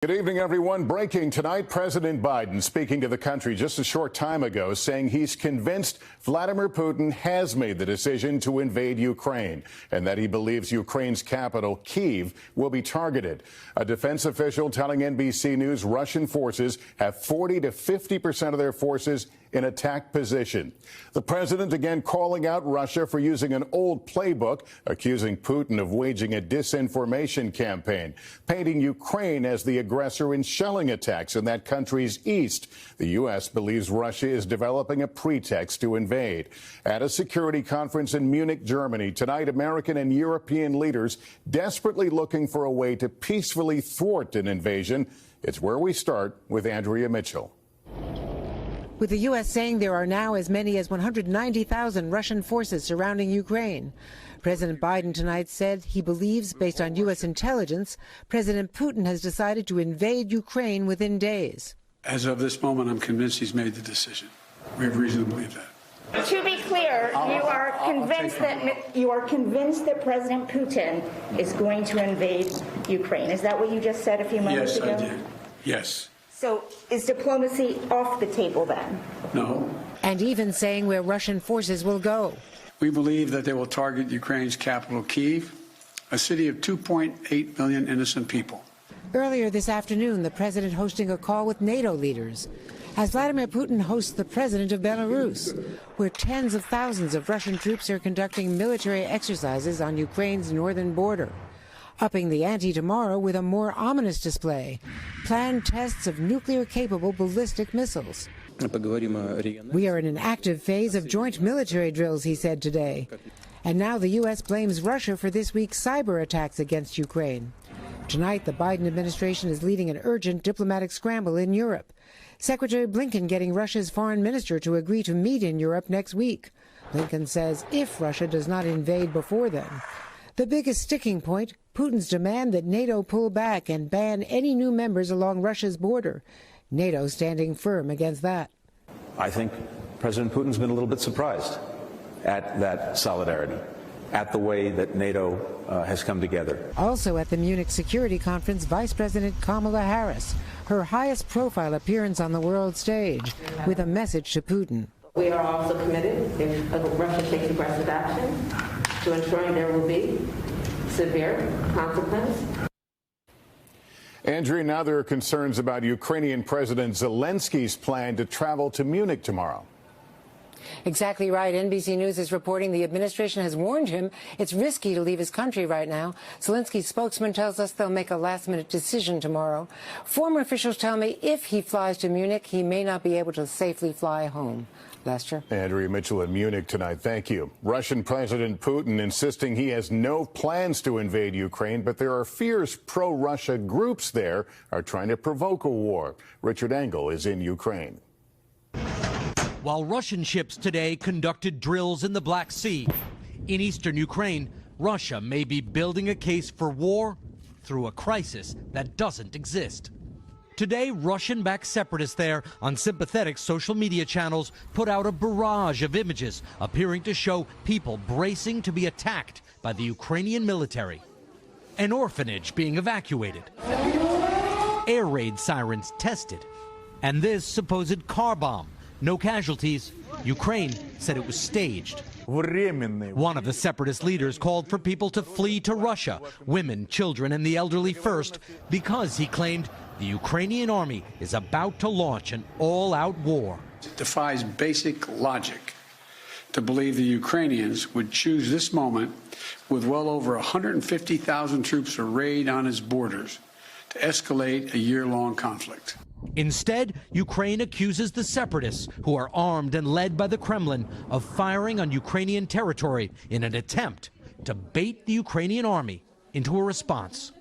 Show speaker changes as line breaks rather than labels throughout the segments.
Good evening, everyone. Breaking tonight, President Biden speaking to the country just a short time ago, saying he's convinced Vladimir Putin has made the decision to invade Ukraine and that he believes Ukraine's capital, Kyiv, will be targeted. A defense official telling NBC News Russian forces have 40 to 50% of their forces in attack position. The president again calling out Russia for using an old playbook, accusing Putin of waging a disinformation campaign, painting Ukraine as the aggressor in shelling attacks in that country's east. The U.S. believes Russia is developing a pretext to invade. At a security conference in Munich, Germany, tonight, American and European leaders desperately looking for a way to peacefully thwart an invasion. It's where we start with Andrea Mitchell.
With the U.S. saying there are now as many as 190,000 Russian forces surrounding Ukraine. President Biden tonight said he believes, based on U.S. intelligence, President Putin has decided to invade Ukraine within days.
As of this moment, I'm convinced he's made the decision. We have reason to believe that.
To be clear, you are convinced that President Putin is going to invade Ukraine. Is that what you just said a few moments ago?
Yes, I did. Yes.
So is diplomacy off the table then?
No.
And even saying where Russian forces will go.
We believe that they will target Ukraine's capital, Kyiv, a city of 2.8 million innocent people.
Earlier this afternoon, the president hosting a call with NATO leaders as Vladimir Putin hosts the president of Belarus, where tens of thousands of Russian troops are conducting military exercises on Ukraine's northern border. Upping the ante tomorrow with a more ominous display, planned tests of nuclear-capable ballistic missiles. We are in an active phase of joint military drills, he said today. And now the U.S. blames Russia for this week's cyber attacks against Ukraine. Tonight, the Biden administration is leading an urgent diplomatic scramble in Europe. Secretary Blinken getting Russia's foreign minister to agree to meet in Europe next week. Blinken says if Russia does not invade before then. The biggest sticking point, Putin's demand that NATO pull back and ban any new members along Russia's border. NATO standing firm against that.
I think President Putin's been a little bit surprised at that solidarity, at the way that NATO has come together.
Also at the Munich Security Conference, Vice President Kamala Harris, her highest profile appearance on the world stage, with a message to Putin.
We are also committed, if Russia takes aggressive action, to ensuring there will be severe consequence.
Andrea, now there are concerns about Ukrainian President Zelensky's plan to travel to Munich tomorrow.
Exactly right. NBC News is reporting the administration has warned him it's risky to leave his country right now. Zelensky's spokesman tells us they'll make a last-minute decision tomorrow. Former officials tell me if he flies to Munich, he may not be able to safely fly home. Lester?
Andrea Mitchell in Munich tonight. Thank you. Russian President Putin insisting he has no plans to invade Ukraine, but there are fears pro-Russia groups there are trying to provoke a war. Richard Engel is in Ukraine.
While Russian ships today conducted drills in the Black Sea, in eastern Ukraine, Russia may be building a case for war through a crisis that doesn't exist. Today, Russian-backed separatists there on sympathetic social media channels put out a barrage of images appearing to show people bracing to be attacked by the Ukrainian military. An orphanage being evacuated. Air raid sirens tested. And this supposed car bomb. No casualties. Ukraine said it was staged. One of the separatist leaders called for people to flee to Russia, women, children, and the elderly first, because he claimed the Ukrainian army is about to launch an all-out war.
It defies basic logic to believe the Ukrainians would choose this moment, with well over 150,000 troops arrayed on its borders, to escalate a year-long conflict.
Instead, Ukraine accuses the separatists, who are armed and led by the Kremlin, of firing on Ukrainian territory in an attempt to bait the Ukrainian army into a response.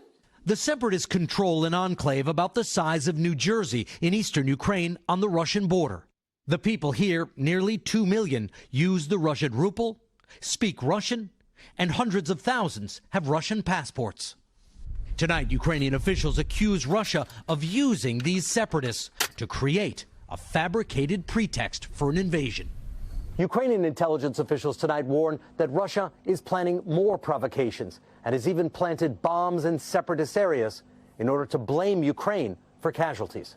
The separatists control an enclave about the size of New Jersey in eastern Ukraine on the Russian border. The people here, nearly 2 million, use the Russian ruble, speak Russian, and hundreds of thousands have Russian passports. Tonight, Ukrainian officials accuse Russia of using these separatists to create a fabricated pretext for an invasion.
Ukrainian intelligence officials tonight warn that Russia is planning more provocations and has even planted bombs in separatist areas in order to blame Ukraine for casualties.